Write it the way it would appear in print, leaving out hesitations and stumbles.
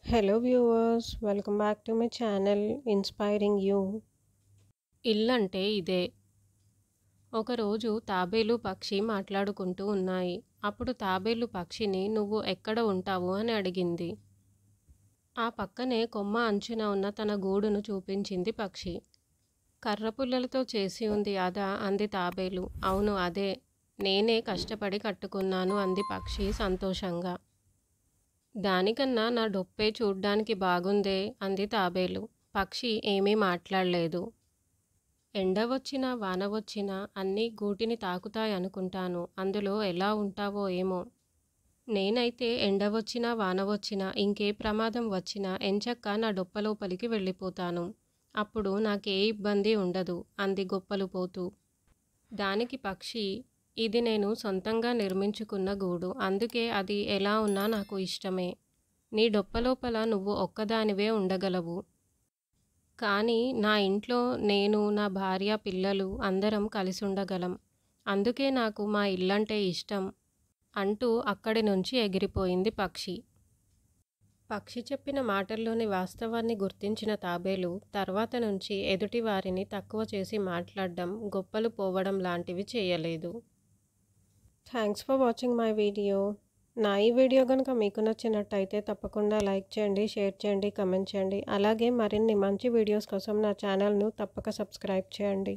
Hello viewers, welcome back to my channel Inspiring You. ఇల్లంటే ఇదే. ఒకరోజు తాబేలు పక్షి మాట్లాడుకుంటూ ఉన్నాయి. అప్పుడు తాబేలు పక్షిని నువ్వు ఎక్కడ ఉంటావు అని అడిగింది. ఆ పక్కనే కొమ్మ అంచున ఉన్న తన గూడును చూపించింది పక్షి. కర్రపుల్లలతో చేసి ఉంది అదా అంది తాబేలు. అవును అదే, నేనే కష్టపడి కట్టుకున్నాను అంది పక్షి సంతోషంగా. దానికన్నా నా డొప్పే చూడ్డానికి బాగుందే అంది తాబేలు. పక్షి ఏమీ మాట్లాడలేదు. ఎండ వచ్చినా వాన వచ్చినా అన్నీ గూటిని తాకుతాయనుకుంటాను. అందులో ఎలా ఉంటావో ఏమో. నేనైతే ఎండ వచ్చినా వాన వచ్చినా ఇంకే ప్రమాదం వచ్చినా ఎంచక్కా నా డొప్పలోపలికి వెళ్ళిపోతాను. అప్పుడు నాకే ఇబ్బంది ఉండదు అంది గొప్పలు పోతూ. దానికి పక్షి, ఇది నేను సొంతంగా నిర్మించుకున్న గూడు. అందుకే అది ఎలా ఉన్నా నాకు ఇష్టమే. నీ డొప్పలోపల నువ్వు ఒక్కదానివే ఉండగలవు. కానీ నా ఇంట్లో నేను, నా భార్య, పిల్లలు అందరం కలిసుండగలం. అందుకే నాకు మా ఇల్లంటే ఇష్టం అంటూ అక్కడి నుంచి ఎగిరిపోయింది పక్షి. పక్షి చెప్పిన మాటల్లోని వాస్తవాన్ని గుర్తించిన తాబేలు తర్వాత నుంచి ఎదుటివారిని తక్కువ చేసి మాట్లాడడం, గొప్పలు పోవడం లాంటివి చేయలేదు. Thanks for watching my video. నా ఈ వీడియో కనుక మీకు నచ్చినట్టయితే తప్పకుండా లైక్ చేయండి, షేర్ చేయండి, కమెంట్ చేయండి. అలాగే మరిన్ని మంచి వీడియోస్ కోసం నా ఛానల్ను తప్పక సబ్స్క్రైబ్ చేయండి.